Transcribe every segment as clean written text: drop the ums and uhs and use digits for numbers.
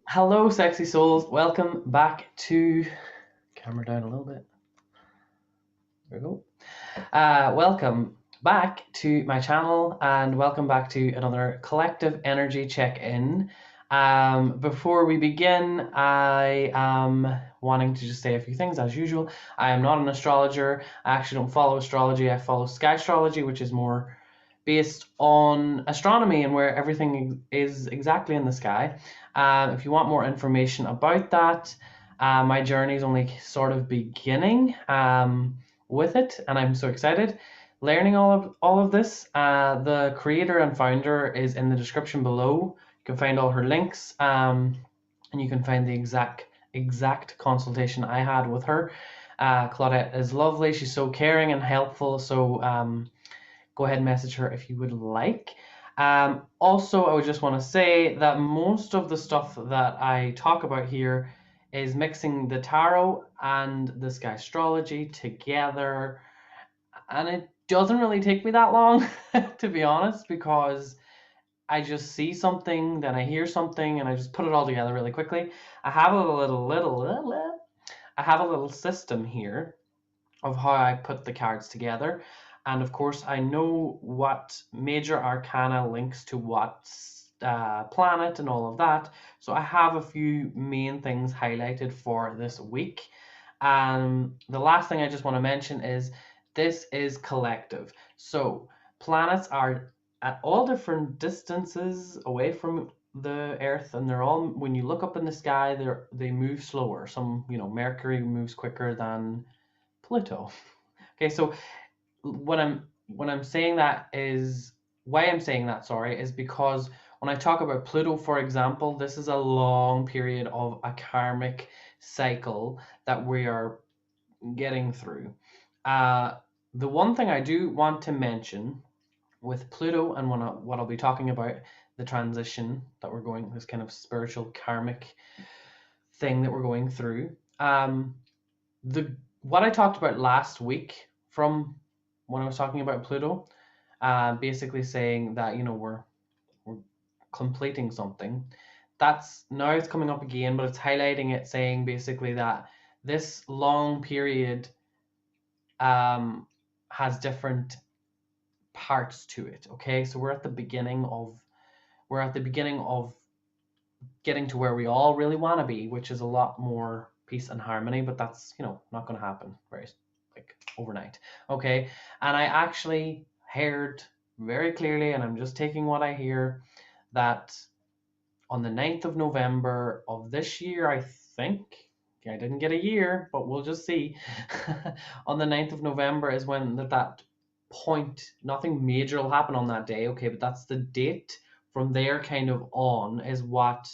Hello, sexy souls. Welcome back to camera down a little bit. There we go. Welcome back to my channel and welcome back to another collective energy check-in. Before we begin, I am wanting to just say a few things as usual. I am not an astrologer. I actually don't follow astrology. I follow Skystrology, which is more based on astronomy and where everything is exactly in the sky. If you want more information about that, my journey is only sort of beginning with it, and I'm so excited learning all of this. The creator and founder is in the description below. You can find all her links, and you can find the exact consultation I had with her. Cloudette is lovely. She's so caring and helpful. So go ahead and message her if you would like. Also, I would just want to say that most of the stuff that I talk about here is mixing the tarot and the Skystrology together, and it doesn't really take me that long to be honest, because I just see something, then I hear something, and I just put it all together really quickly. I have I have a little system here of how I put the cards together. And of course, I know what major arcana links to what planet and all of that. So I have a few main things highlighted for this week. The last thing I just want to mention is this is collective. So planets are at all different distances away from the Earth, and they're all, when you look up in the sky, they move slower. Some, Mercury moves quicker than Pluto. Okay, so when I'm saying that is why I'm saying that, sorry, is because when I talk about Pluto, for example, this is a long period of a karmic cycle that we are getting through. The one thing I do want to mention with Pluto and what I'll be talking about, the transition that we're going, this kind of spiritual karmic thing that we're going through. The what I talked about last week from when I was talking about Pluto, basically saying that we're completing something. That's now it's coming up again, but it's highlighting it, saying basically that this long period has different parts to it. Okay, so we're at the beginning of getting to where we all really want to be, which is a lot more peace and harmony, but that's not going to happen very like overnight. Okay, and I actually heard very clearly, and I'm just taking what I hear, that on the 9th of November of this year, I think, I didn't get a year, but we'll just see. On the 9th of November is when that point, nothing major will happen on that day, okay, but that's the date. From there kind of on is what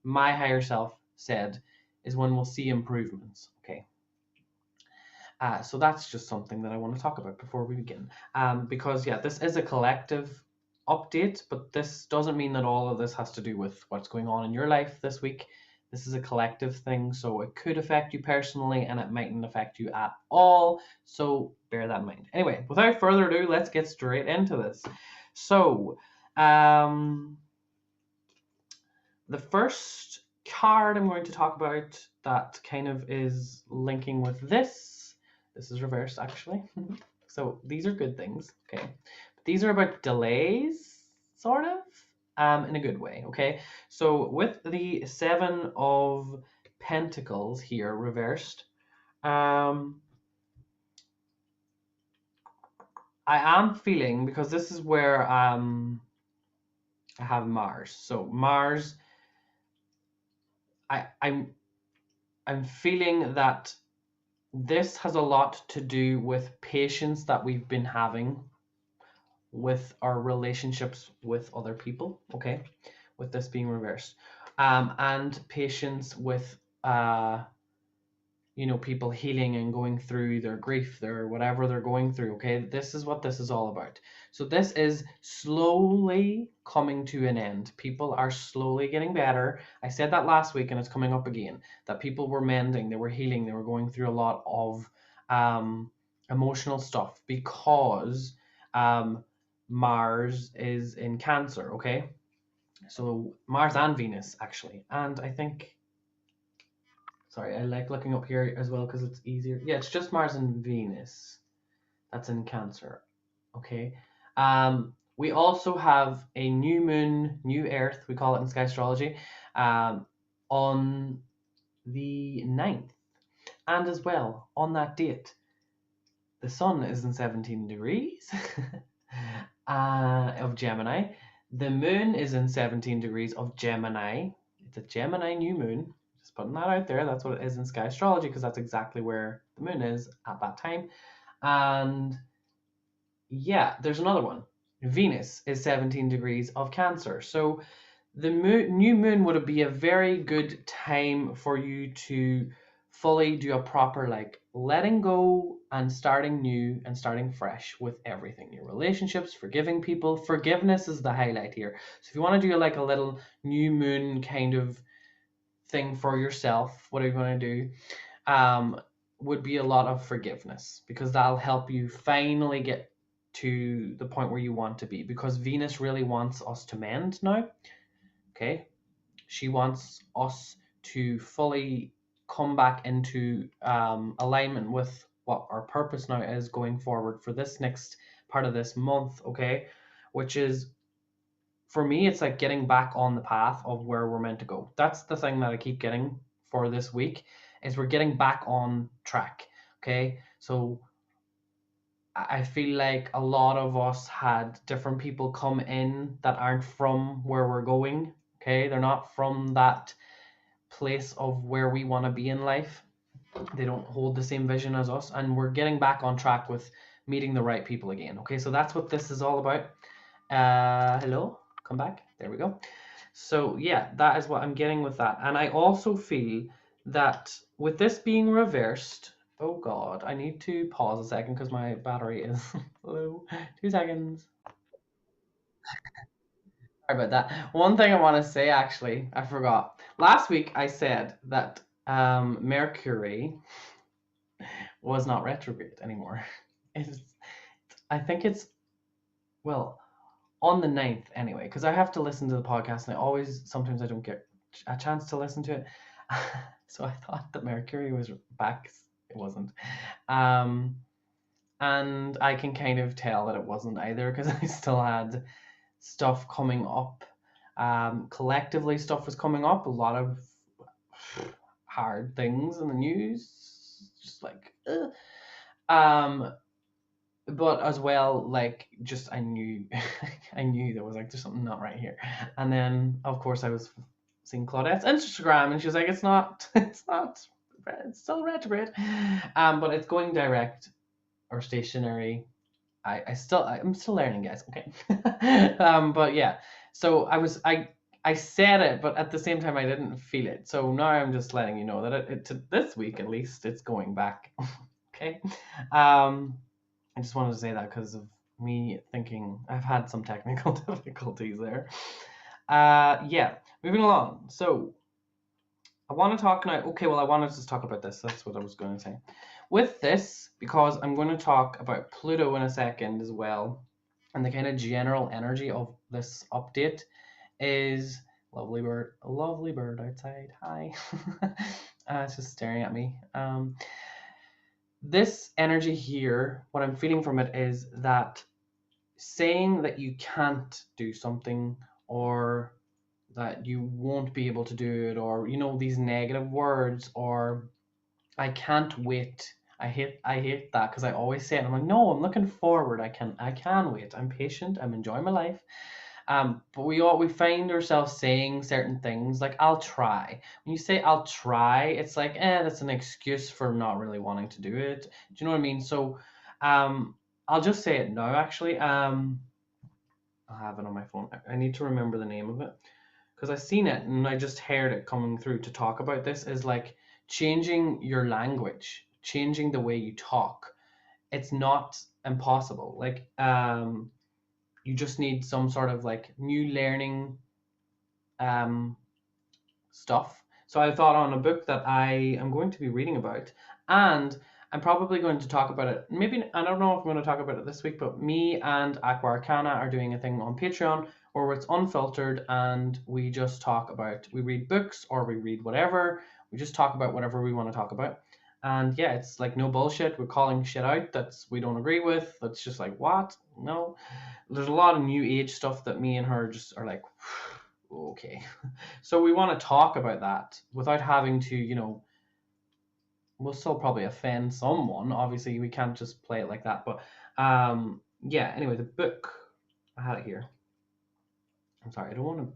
my higher self said is when we'll see improvements, okay. So that's just something that I want to talk about before we begin, because yeah, this is a collective update, but this doesn't mean that all of this has to do with what's going on in your life this week. This is a collective thing, so it could affect you personally and it mightn't affect you at all, so bear that in mind. Anyway, without further ado, let's get straight into this. So the first card I'm going to talk about that kind of is linking with this is reversed actually. So these are good things, okay? But these are about delays, sort of, in a good way, okay? So with the 7 of Pentacles here reversed, I am feeling, because this is where I have Mars. So Mars, I'm feeling that this has a lot to do with patience that we've been having with our relationships with other people, okay, with this being reversed, and patience with people healing and going through their grief, their whatever they're going through, okay. This is what this is all about. So this is slowly coming to an end. People are slowly getting better. I said that last week and it's coming up again, that people were mending, they were healing, they were going through a lot of emotional stuff because Mars is in Cancer, okay. So Mars and Venus, actually. And I think, sorry, I like looking up here as well because it's easier. Yeah, it's just Mars and Venus. That's in Cancer. Okay. We also have a new moon, new Earth, we call it in Skystrology, on the 9th. And as well, on that date, the sun is in 17 degrees of Gemini. The moon is in 17 degrees of Gemini. It's a Gemini new moon. Just putting that out there. That's what it is in Skystrology because that's exactly where the moon is at that time. And yeah, there's another one. Venus is 17 degrees of Cancer. So the new moon would be a very good time for you to fully do a proper like letting go and starting new and starting fresh with everything. Your relationships, forgiving people. Forgiveness is the highlight here. So if you want to do like a little new moon kind of thing for yourself, what are you going to do? Would be a lot of forgiveness because that'll help you finally get to the point where you want to be, because Venus really wants us to mend now. Okay, she wants us to fully come back into alignment with what our purpose now is going forward for this next part of this month. Okay, which is, for me, it's like getting back on the path of where we're meant to go. That's the thing that I keep getting for this week, is we're getting back on track. Okay, so I feel like a lot of us had different people come in that aren't from where we're going. Okay, they're not from that place of where we want to be in life. They don't hold the same vision as us, and we're getting back on track with meeting the right people again. Okay, so that's what this is all about. Hello, come back. There we go. So yeah, that is what I'm getting with that. And I also feel that with this being reversed, oh God, I need to pause a second because my battery is low. 2 seconds. Sorry about that. One thing I want to say, actually, I forgot. Last week I said that Mercury was not retrograde anymore. It's, I think it's, well, on the 9th anyway, because I have to listen to the podcast and sometimes I don't get a chance to listen to it. So I thought that Mercury was back. It wasn't. And I can kind of tell that it wasn't either because I still had stuff coming up. Collectively, stuff was coming up. A lot of hard things in the news. Just like, but as well, like, just I knew I knew there was like there's something not right here. And then of course I was seeing Claudette's Instagram and she was like, it's not it's still retrograde. But it's going direct or stationary. I'm still learning, guys. Okay. But yeah, so I said it, but at the same time I didn't feel it. So now I'm just letting you know that to this week at least it's going back. Okay. I just wanted to say that because of me thinking I've had some technical difficulties there. Yeah, moving along. So I want to talk now. Okay, well, I wanted to talk about this. That's what I was going to say. With this, because I'm going to talk about Pluto in a second as well, and the kind of general energy of this update is a lovely bird outside. Hi. It's just staring at me. This energy here, what I'm feeling from it is that saying that you can't do something or that you won't be able to do it, or these negative words, or I can't wait. I hate that because I always say it. I'm like, no, I'm looking forward. I can wait. I'm patient. I'm enjoying my life. But we find ourselves saying certain things like I'll try. When you say I'll try, it's like that's an excuse for not really wanting to do it. Do you know what I mean? So I'll just say it now actually. I have it on my phone. I need to remember the name of it because I seen it and I just heard it coming through to talk about this, is like changing your language, changing the way you talk. It's not impossible. Like you just need some sort of like new learning stuff. So I thought on a book that I am going to be reading about, and I'm probably going to talk about it. Maybe, I don't know if I'm going to talk about it this week, but me and Aqua Arcana are doing a thing on Patreon or it's unfiltered and we just talk about, we read books or we read whatever, we just talk about whatever we want to talk about. And yeah, it's like no bullshit. We're calling shit out that's we don't agree with. That's just like, what? No. There's a lot of new age stuff that me and her just are like, okay. So we want to talk about that without having to, you know, we'll still probably offend someone. Obviously, we can't just play it like that. But yeah, anyway, the book, I had it here. I'm sorry, I don't want to.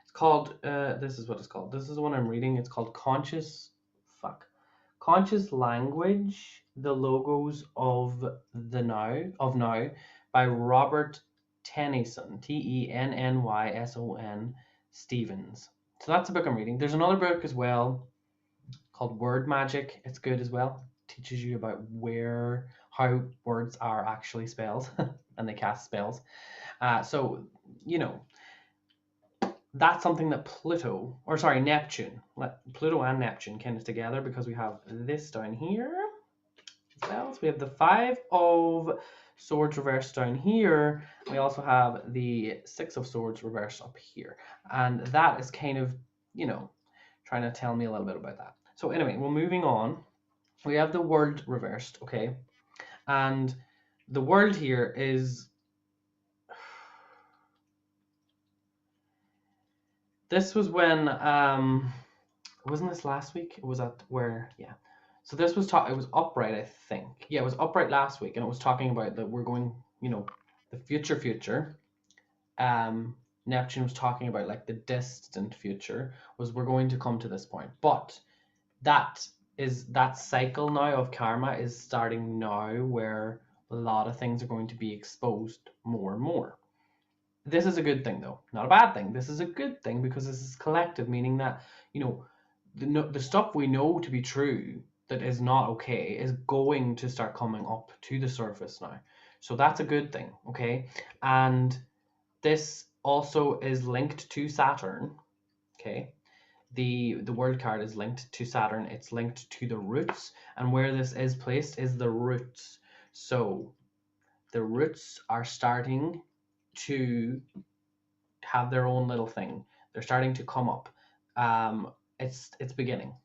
It's called, this is what it's called. This is the one I'm reading. It's called Conscious Language, the Logos of the Now by Robert Tennyson, Tennnyson Stevens. So that's the book I'm reading. There's another book as well called Word Magic. It's good as well. Teaches you about how words are actually spelled and they cast spells. So, you know, that's something that Pluto and Neptune kind of together, because we have this down here as well. So we have the 5 of Swords reversed down here. We also have the 6 of Swords reversed up here. And that is kind of, you know, trying to tell me a little bit about that. So anyway, we're moving on. We have the World reversed, okay? And the World here is... This was when, wasn't this last week? It was at where, yeah. So this was, it was upright, I think. Yeah, it was upright last week, and it was talking about that we're going, you know, the future. Neptune was talking about like the distant future, was we're going to come to this point. But that cycle now of karma is starting now, where a lot of things are going to be exposed more and more. This is a good thing, though, not a bad thing. This is a good thing because this is collective, meaning that, you know, the stuff we know to be true that is not okay is going to start coming up to the surface now. So that's a good thing, okay? And this also is linked to Saturn, okay? The World card is linked to Saturn. It's linked to the roots, and where this is placed is the roots. So the roots are starting to have their own little thing. They're starting to come up. It's beginning.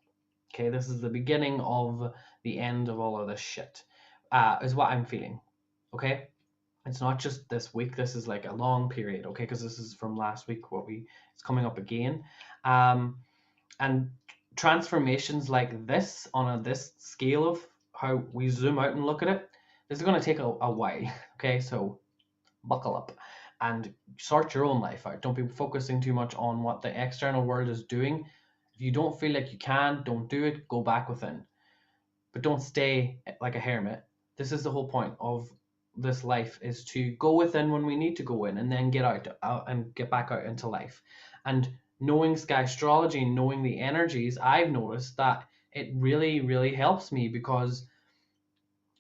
Okay, this is the beginning of the end of all of this shit, is what I'm feeling. Okay, it's not just this week. This is like a long period. Okay, because this is from last week. It's coming up again, and transformations like this on this scale of how we zoom out and look at it, this is going to take a while. Okay, so buckle up and sort your own life out. Don't be focusing too much on what the external world is doing. If you don't feel like you can, don't do it. Go back within. But don't stay like a hermit. This is the whole point of this life, is to go within when we need to go in, and then get out and get back out into life. And knowing Skystrology, knowing the energies, I've noticed that it really, really helps me, because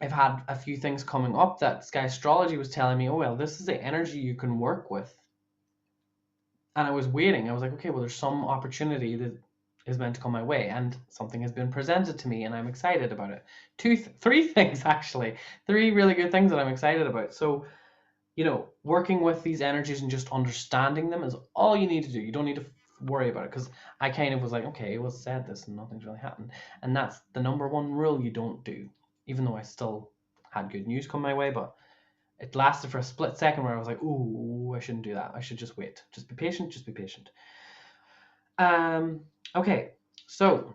I've had a few things coming up that Skystrology was telling me, oh, well, this is the energy you can work with. And I was waiting. I was like, okay, well, there's some opportunity that is meant to come my way, and something has been presented to me, and I'm excited about it. 3 things, actually. 3 really good things that I'm excited about. So, you know, working with these energies and just understanding them is all you need to do. You don't need to worry about it, because I kind of was like, okay, well, said this and nothing's really happened. And that's the number 1 rule you don't do. Even though I still had good news come my way, but it lasted for a split second where I was like, ooh, I shouldn't do that. I should just wait. Just be patient, just be patient. Okay, so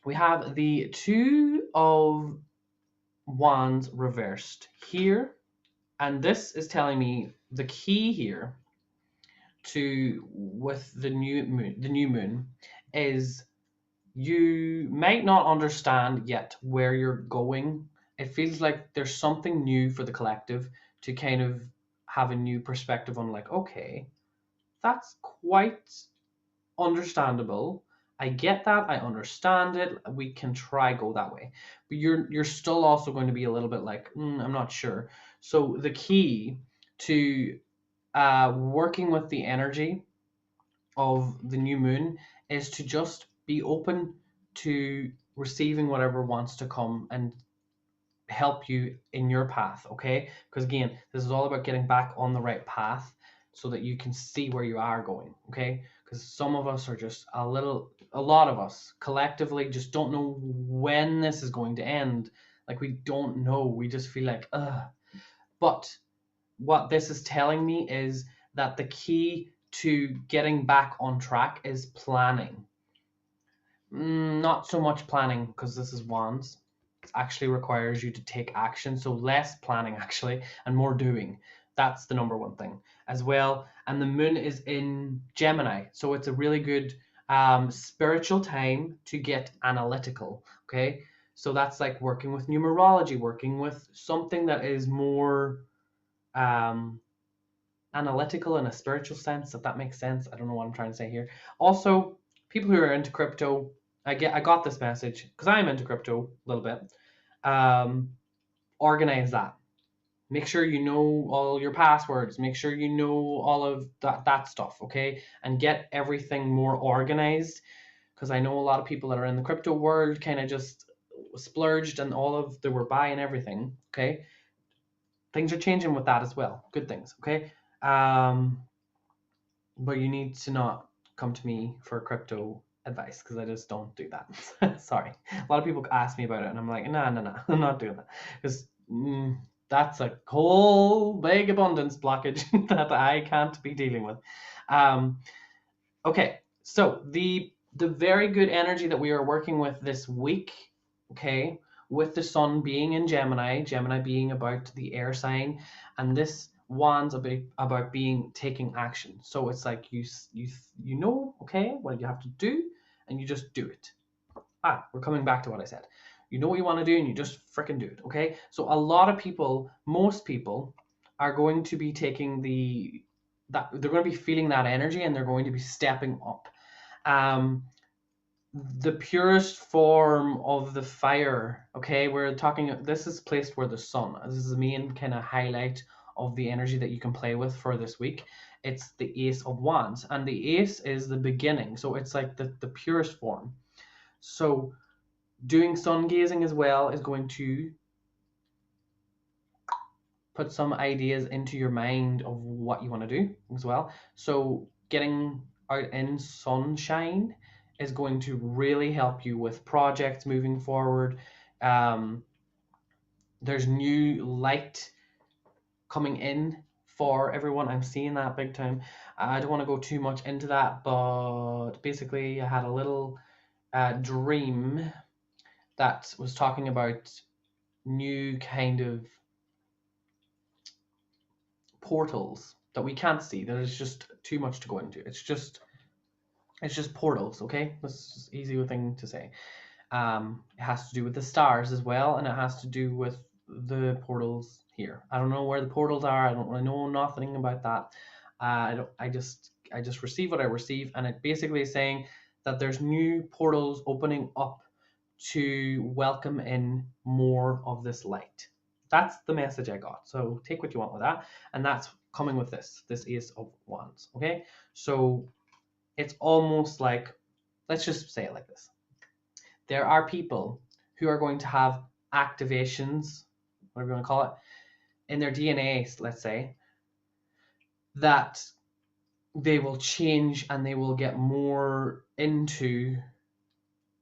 we have the 2 of Wands reversed here, and this is telling me the key here with the new moon is you might not understand yet where you're going. It feels like there's something new for the collective to kind of have a new perspective on, like, okay, that's quite understandable. I get that. I understand it. We can try go that way. But you're still also going to be a little bit like, I'm not sure. So the key to working with the energy of the new moon is to just be open to receiving whatever wants to come and help you in your path, okay? Because again, this is all about getting back on the right path. so that you can see where you are going, okay? Because some of us are just a lot of us collectively just don't know when this is going to end. Like, we don't know. We just feel like, ugh. But what this is telling me is that the key to getting back on track is planning. Not so much planning, because this is wands. It actually requires you to take action. So less planning, actually, and more doing. That's the number one thing as well. And the moon is in Gemini. So it's a really good spiritual time to get analytical. Okay. So that's like working with numerology, working with something that is more analytical in a spiritual sense, if that makes sense. I don't know what I'm trying to say here. Also, people who are into crypto, I got this message because I'm into crypto a little bit. Organize that. Make sure you know all your passwords. Make sure you know all of that stuff, okay? And get everything more organized, because I know a lot of people that are in the crypto world kind of just splurged and they were buying everything, okay? Things are changing with that as well. Good things, okay? But you need to not come to me for crypto advice, because I just don't do that. Sorry. A lot of people ask me about it and I'm like, no, I'm not doing that. Because that's a whole big abundance blockage that I can't be dealing with. Okay, so the very good energy that we are working with this week, okay, with the sun being in Gemini being about the air sign, and this wands about taking action. So it's like you know, okay, what you have to do, and you just do it. We're coming back to what I said. You know what you want to do, and you just freaking do it, okay? So a lot of people, most people, are going to be taking they're going to be feeling that energy, and they're going to be stepping up. The purest form of the fire, okay? We're talking, this is placed where the sun, this is the main kind of highlight of the energy that you can play with for this week. It's the Ace of Wands, and the Ace is the beginning. So it's like the purest form. So doing sun gazing as well is going to put some ideas into your mind of what you want to do as well. So getting out in sunshine is going to really help you with projects moving forward. There's new light coming in for everyone. I'm seeing that big time. I don't want to go too much into that, but basically I had a little dream that was talking about new kind of portals that we can't see. There's just too much to go into. It's just portals, okay? That's just easy thing to say. It has to do with the stars as well, and it has to do with the portals here. I don't know where the portals are. I don't really know nothing about that. I just receive what I receive, and it basically is saying that there's new portals opening up to welcome in more of this light. That's the message I got. So take what you want with that, and that's coming with this Ace of Wands, okay? So it's almost like, let's just say it like this. There are people who are going to have activations, whatever you want to call it, in their DNA, let's say, that they will change and they will get more into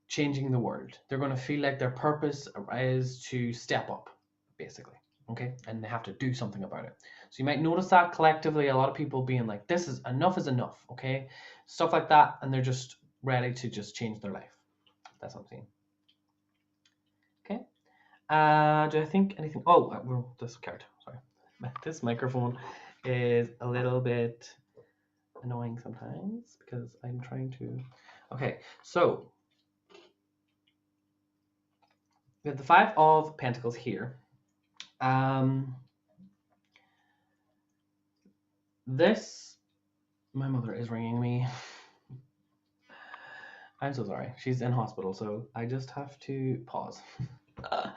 changing the world. They're going to feel like their purpose is to step up, basically, okay? And they have to do something about it. So you might notice that collectively, a lot of people being like, this is enough, okay? Stuff like that, and they're just ready to just change their life. That's what I'm saying. Okay. Do I think anything? Oh, well, this card. Sorry, this microphone is a little bit annoying sometimes because I'm trying to. Okay, so we have the Five of Pentacles here. My mother is ringing me. I'm so sorry. She's in hospital, so I just have to pause. God.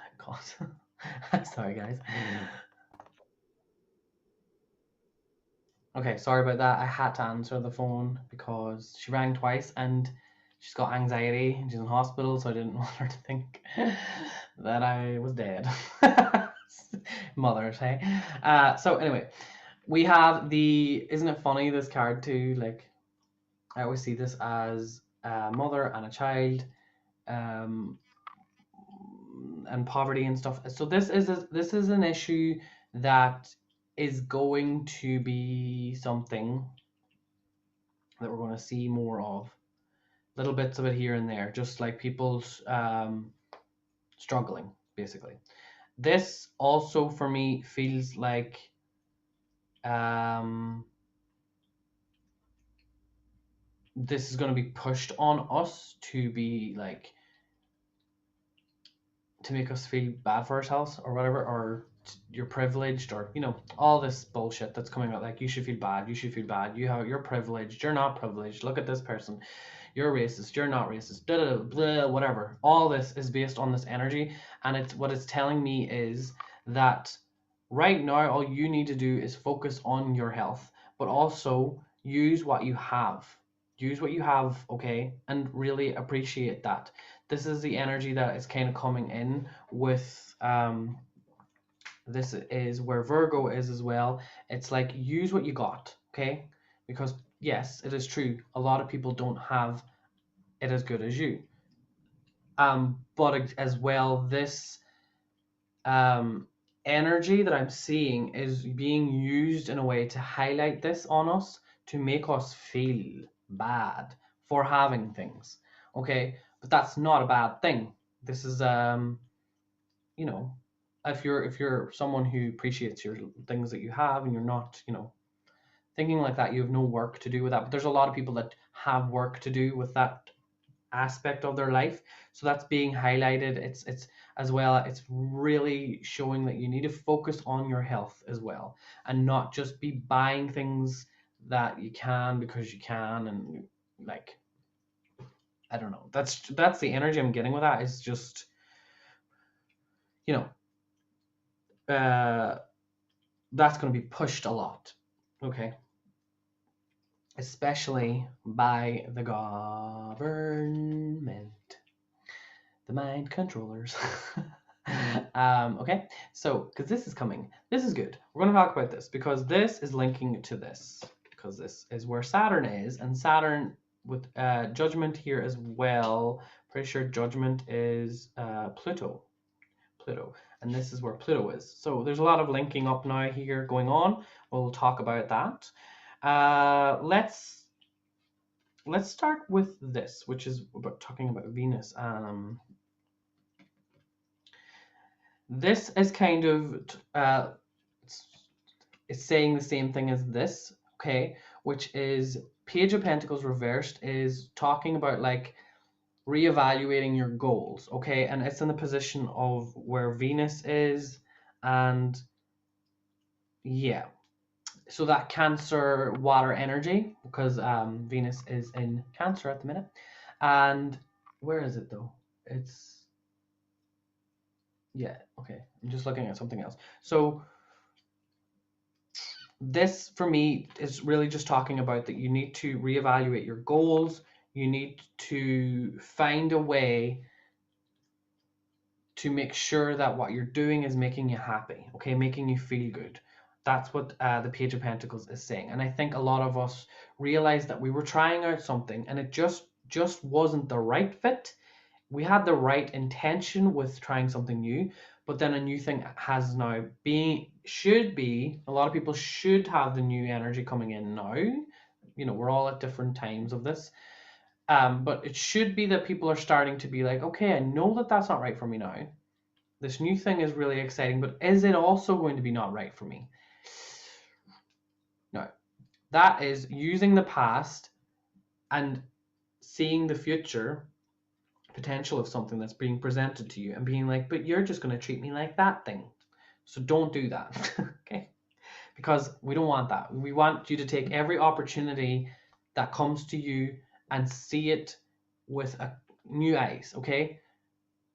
I'm sorry, guys. Okay, sorry about that. I had to answer the phone because she rang twice and she's got anxiety and she's in hospital, so I didn't want her to think that I was dead. Mothers, hey? So anyway, We have the, isn't it funny, this card too? Like, I always see this as a mother and a child, and poverty and stuff. So this is an issue that is going to be something that we're going to see more of. Little bits of it here and there, just like people's struggling, basically. This also for me feels like this is going to be pushed on us to be like, to make us feel bad for ourselves or whatever, or you're privileged, or you know, all this bullshit that's coming out, like you should feel bad, you're privileged, you're not privileged, look at this person, you're racist, you're not racist, blah, blah, blah, whatever. All this is based on this energy, and it's what it's telling me is that right now all you need to do is focus on your health, but also use what you have. Use what you have, okay, and really appreciate that. This is the energy that is kind of coming in with this is where Virgo is as well. It's like, use what you got, okay? Because yes, it is true, a lot of people don't have it as good as you. But as well, this energy that I'm seeing is being used in a way to highlight this on us, to make us feel bad for having things, okay? But that's not a bad thing. This is you know, if you're someone who appreciates your things that you have, and you're not, you know, thinking like that, you have no work to do with that. But there's a lot of people that have work to do with that aspect of their life, so that's being highlighted. It's as well, it's really showing that you need to focus on your health as well, and not just be buying things that you can because you can, and like, I don't know, that's the energy I'm getting with that. Is just, you know, that's going to be pushed a lot, okay, especially by the government, the mind controllers. Okay, so because this is coming, this is good. We're going to talk about this because this is linking to this, because this is where Saturn is, and Saturn with judgment here as well. Pretty sure judgment is Pluto, and this is where Pluto is. So there's a lot of linking up now here going on. We'll talk about that. Let's start with this, which is about talking about Venus. This is kind of it's saying the same thing as this, okay, which is Page of Pentacles reversed is talking about like reevaluating your goals, okay, and it's in the position of where Venus is, and yeah, so that Cancer water energy, because Venus is in Cancer at the minute. And where is it though? It's, yeah, okay, I'm just looking at something else. So this for me is really just talking about that you need to reevaluate your goals. You need to find a way to make sure that what you're doing is making you happy, okay, making you feel good. That's what the Page of Pentacles is saying. And I think a lot of us realized that we were trying out something and it just wasn't the right fit. We had the right intention with trying something new, but then a new thing has now should be, a lot of people should have the new energy coming in now. You know, we're all at different times of this. But it should be that people are starting to be like, okay, I know that that's not right for me now. This new thing is really exciting, but is it also going to be not right for me? No. That is using the past and seeing the future potential of something that's being presented to you and being like, but you're just going to treat me like that thing. So don't do that, okay? Because we don't want that. We want you to take every opportunity that comes to you and see it with new eyes, okay?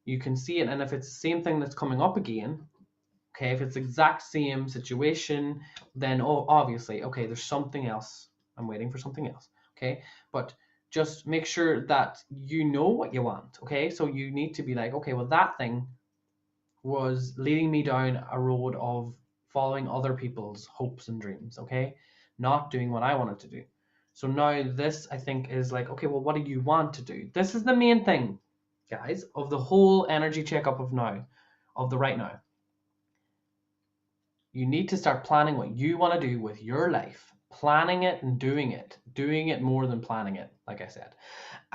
You can see it, and if it's the same thing that's coming up again, okay, if it's the exact same situation, then obviously, okay, there's something else. I'm waiting for something else, okay? But just make sure that you know what you want, okay? So you need to be like, okay, well, that thing was leading me down a road of following other people's hopes and dreams, okay? Not doing what I wanted to do. So now this, I think, is like, okay, well, what do you want to do? This is the main thing, guys, of the whole energy checkup of now, of the right now. You need to start planning what you want to do with your life. Planning it and doing it. Doing it more than planning it, like I said.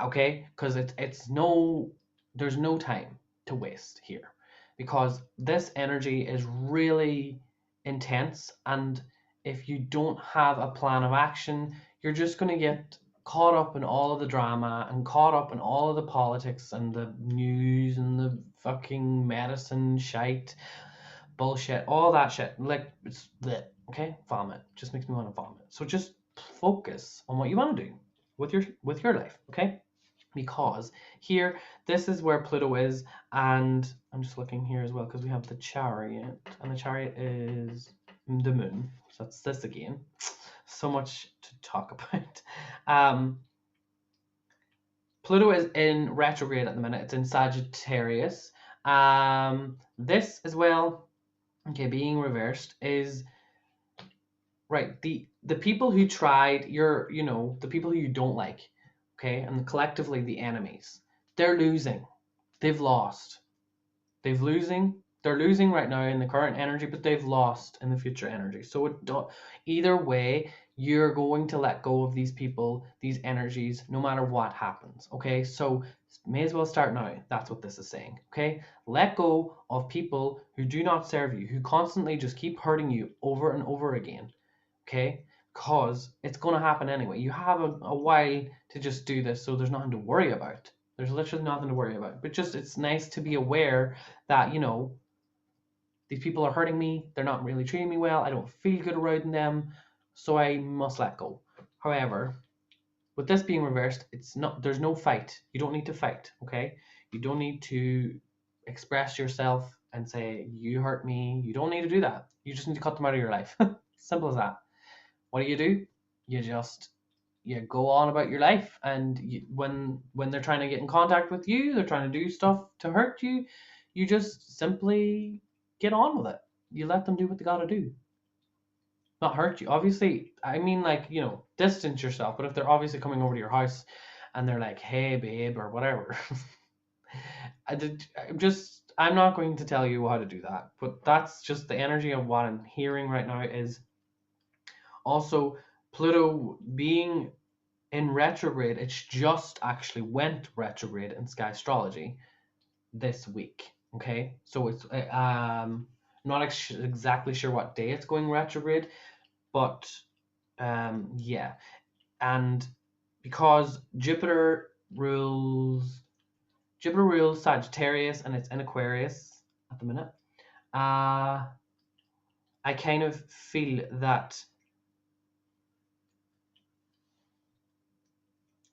Okay? Because there's no time to waste here. Because this energy is really intense, and if you don't have a plan of action, you're just going to get caught up in all of the drama and caught up in all of the politics and the news and the fucking medicine shite, bullshit, all that shit. Like, it's bleh, okay? Vomit. Just makes me want to vomit. So just focus on what you want to do with your life, okay? Because here, this is where Pluto is, and I'm just looking here as well because we have the Chariot, and the Chariot is the Moon. So that's this again. So much to talk about. Pluto is in retrograde at the minute. It's in Sagittarius. This as well, okay, being reversed is right. The people who tried, the people who you don't like, okay, and collectively the enemies, they're losing. They've lost. They're losing right now in the current energy, but they've lost in the future energy. So either way, you're going to let go of these people, these energies, no matter what happens. Okay, so may as well start now. That's what this is saying. Okay, let go of people who do not serve you, who constantly just keep hurting you over and over again. Okay, because it's going to happen anyway. You have a while to just do this, so there's nothing to worry about. There's literally nothing to worry about. But just, it's nice to be aware that, these people are hurting me. They're not really treating me well. I don't feel good around them, so I must let go. However, with this being reversed, there's no fight. You don't need to fight, okay? You don't need to express yourself and say, you hurt me. You don't need to do that. You just need to cut them out of your life. Simple as that. What do? You go on about your life, and when they're trying to get in contact with you, they're trying to do stuff to hurt you, you just simply get on with it. You let them do what they gotta do. Not hurt you. Obviously, I mean, like, distance yourself, but if they're obviously coming over to your house and they're like, hey babe, or whatever, I'm not going to tell you how to do that, but that's just the energy of what I'm hearing right now. Is also Pluto being in retrograde. It's just actually went retrograde in Skystrology this week. Okay, so it's not exactly sure what day it's going retrograde, but yeah, and because Jupiter rules Sagittarius and it's in Aquarius at the minute, I kind of feel that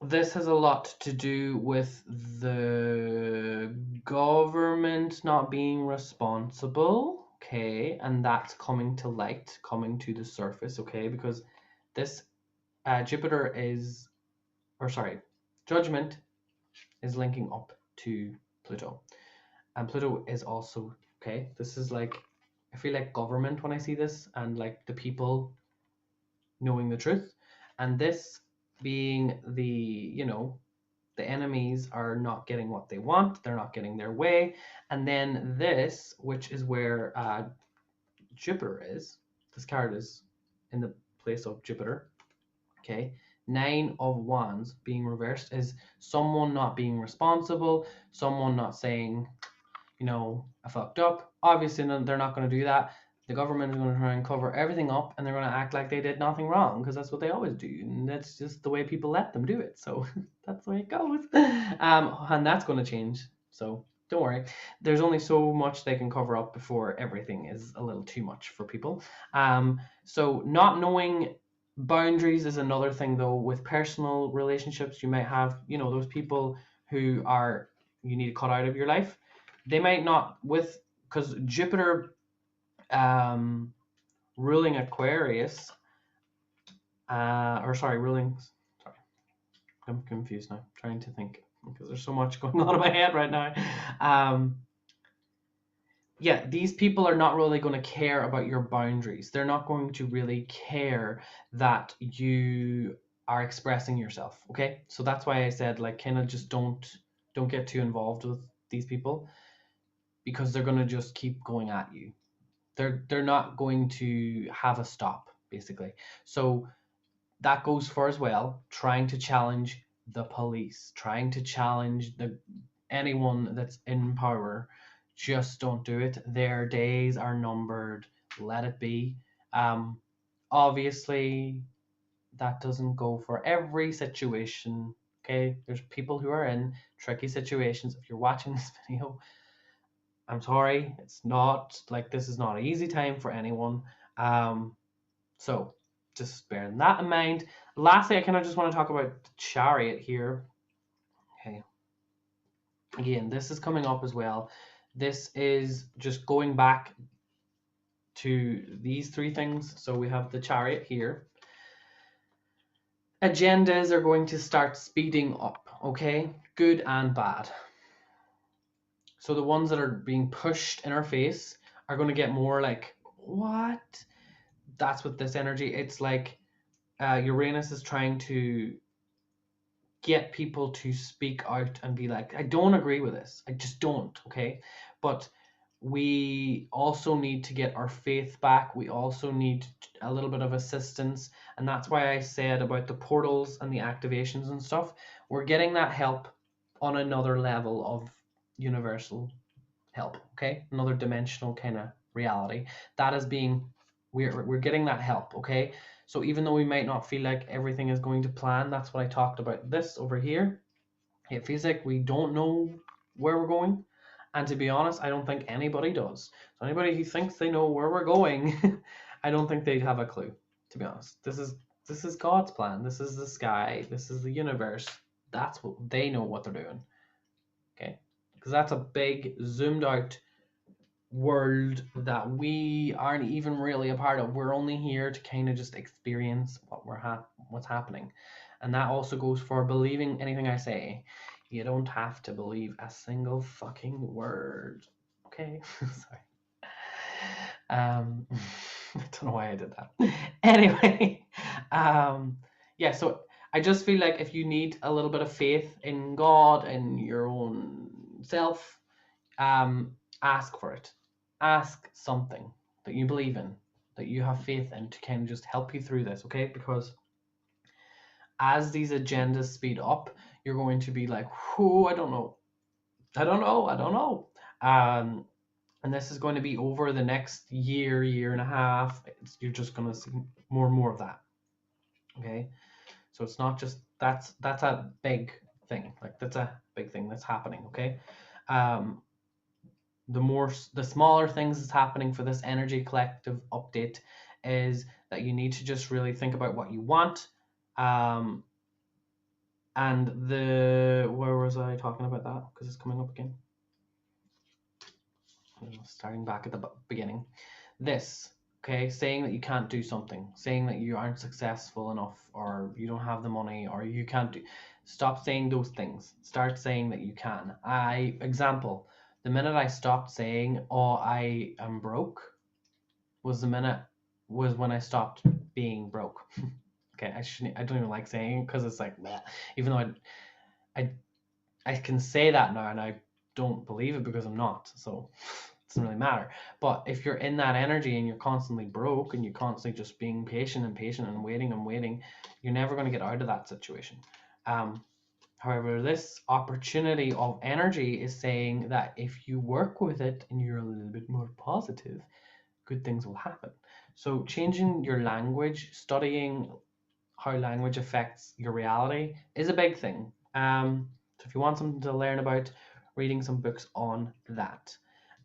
this has a lot to do with the government not being responsible, okay, and that's coming to light, coming to the surface, okay, because this Judgment is linking up to Pluto, and Pluto is also, okay, this is like, I feel like government when I see this, and like the people knowing the truth, and this being the enemies are not getting what they want, they're not getting their way, and then this, which is where Jupiter is, this card is in the place of Jupiter, okay, 9 of Wands being reversed is someone not being responsible, someone not saying, I fucked up. Obviously, they're not going to do that. The government is going to try and cover everything up, and they're going to act like they did nothing wrong, because that's what they always do, and that's just the way people let them do it. So that's the way it goes. And that's going to change. So don't worry. There's only so much they can cover up before everything is a little too much for people. So not knowing boundaries is another thing, though. With personal relationships, you might have, those people who you need to cut out of your life. They might not, because Jupiter ruling Aquarius, I'm confused now, trying to think, because there's so much going on in my head right now. yeah, these people are not really going to care about your boundaries. They're not going to really care that you are expressing yourself. Okay, so that's why I said, like, kind of just don't get too involved with these people, because they're going to just keep going at you. They're not going to have a stop, basically. So that goes for, as well, trying to challenge the police, trying to challenge anyone that's in power. Just don't do it. Their days are numbered. Let it be. Obviously, that doesn't go for every situation. Okay, there's people who are in tricky situations. If you're watching this video, I'm sorry. It's not like, this is not an easy time for anyone. So just bearing that in mind. Lastly, I kind of just want to talk about the Chariot here. Okay. Again, this is coming up as well. This is just going back to these three things. So we have the Chariot here. Agendas are going to start speeding up, okay? Good and bad. So the ones that are being pushed in our face are going to get more like, what? That's what this energy, it's like Uranus is trying to get people to speak out and be like, I don't agree with this. I just don't, okay? But we also need to get our faith back. We also need a little bit of assistance. And that's why I said about the portals and the activations and stuff. We're getting that help on another level of universal help, okay? Another dimensional kind of reality. That is being, we're getting that help, okay? So even though we might not feel like everything is going to plan, that's what I talked about this over here. It feels like we don't know where we're going. And to be honest, I don't think anybody does. So anybody who thinks they know where we're going, I don't think they'd have a clue, to be honest. This is God's plan. This is the sky. This is the universe. That's what they know what they're doing. Okay? Because that's a big zoomed out world that we aren't even really a part of. We're only here to kind of just experience what's happening. And that also goes for believing anything I say. You don't have to believe a single fucking word. Okay? Sorry. I don't know why I did that. Anyway, yeah, so I just feel like if you need a little bit of faith in God and your own self, ask for it. Ask something that you believe in, that you have faith in, to kind of just help you through this, okay? Because as these agendas speed up, you're going to be like, whoo, I don't know. And this is going to be over the next year and a half. You're just going to see more and more of that, okay? So it's not just, that's a big thing. Like, that's a big thing that's happening, okay? The smaller things that's happening for this energy collective update is that you need to just really think about what you want. And where was I talking about that? Because it's coming up again. Starting back at the beginning. This, okay, saying that you can't do something, saying that you aren't successful enough, or you don't have the money, or you can't do. Stop saying those things. Start saying that you can. Example. The minute I stopped saying, oh, I am broke, was when I stopped being broke. Okay, I don't even like saying it, because it's like, bleh. Even though I can say that now, and I don't believe it because I'm not, so it doesn't really matter. But if you're in that energy and you're constantly broke and you're constantly just being patient and waiting, you're never going to get out of that situation. However, this opportunity of energy is saying that if you work with it and you're a little bit more positive, good things will happen. So changing your language, studying how language affects your reality is a big thing. So if you want something to learn about, reading some books on that.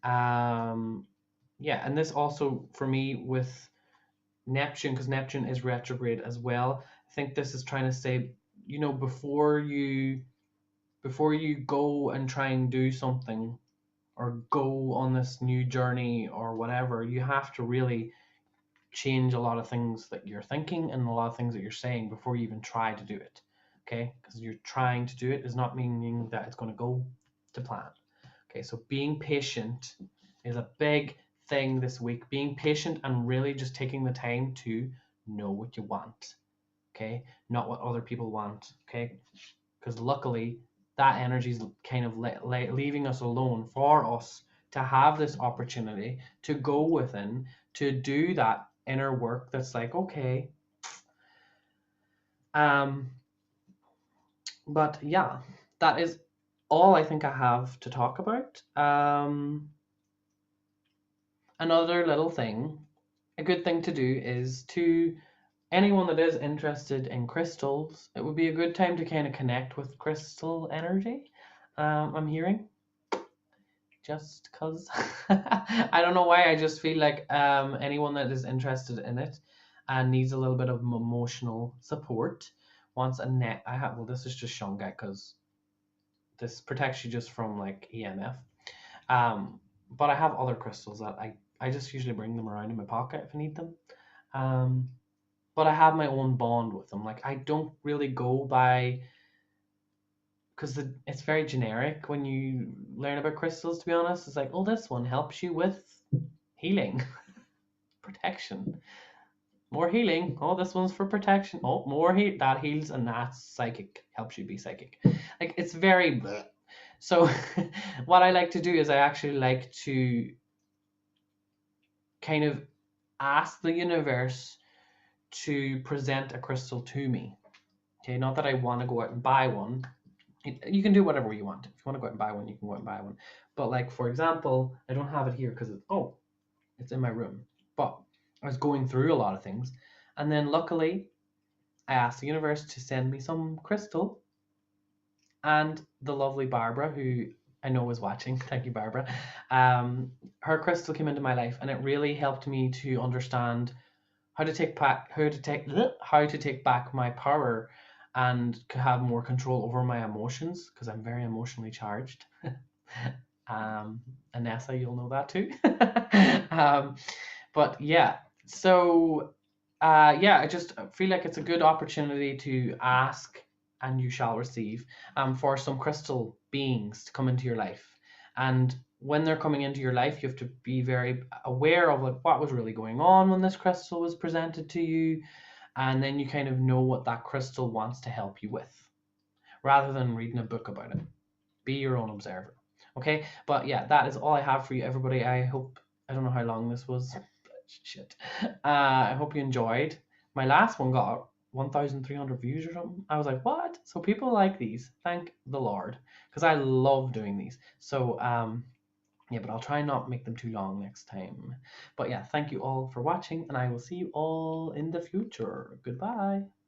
Yeah, and this also for me with Neptune, because Neptune is retrograde as well. I think this is trying to say, before you go and try and do something, or go on this new journey or whatever, you have to really change a lot of things that you're thinking and a lot of things that you're saying before you even try to do it. Okay, because you're trying to do it is not meaning that it's going to go to plan. Okay, so being patient is a big thing this week. Being patient and really just taking the time to know what you want, okay? Not what other people want, okay? Because luckily, that energy is kind of leaving us alone for us to have this opportunity to go within, to do that inner work that's like, okay. But yeah, that is all I think I have to talk about. Another little thing, a good thing to do is to anyone that is interested in crystals, it would be a good time to kind of connect with crystal energy. I'm hearing, just because I don't know why, I just feel like anyone that is interested in it and needs a little bit of emotional support wants a net. Well, this is just shungite because this protects you just from like EMF. But I have other crystals that I just usually bring them around in my pocket if I need them. But I have my own bond with them. Like, I don't really go by, because it's very generic when you learn about crystals, to be honest. It's like, oh, this one helps you with healing, protection, more healing. Oh, this one's for protection. Oh, more that heals, and that's psychic, helps you be psychic. Like, it's very bleh. So what I like to do is I actually like to kind of ask the universe to present a crystal to me. Okay, not that I want to go out and buy one. You can do whatever you want. If you want to go out and buy one, you can go out and buy one. But like, for example, I don't have it here because it's in my room. But I was going through a lot of things, and then luckily I asked the universe to send me some crystal, and the lovely Barbara, who I know is watching, thank you, Barbara, her crystal came into my life, and it really helped me to understand how to take back my power and have more control over my emotions, because I'm very emotionally charged. Anessa, you'll know that too. But yeah, so yeah, I just feel like it's a good opportunity to ask and you shall receive for some crystal beings to come into your life. And when they're coming into your life, you have to be very aware of like what was really going on when this crystal was presented to you, and then you kind of know what that crystal wants to help you with, rather than reading a book about it. Be your own observer. Okay, but yeah, that is all I have for you, everybody. I don't know how long this was. Shit. I hope you enjoyed. My last one got 1,300 views or something. I was like, what? So people like these. Thank the Lord, because I love doing these. So yeah, but I'll try and not make them too long next time. But yeah, thank you all for watching, and I will see you all in the future. Goodbye.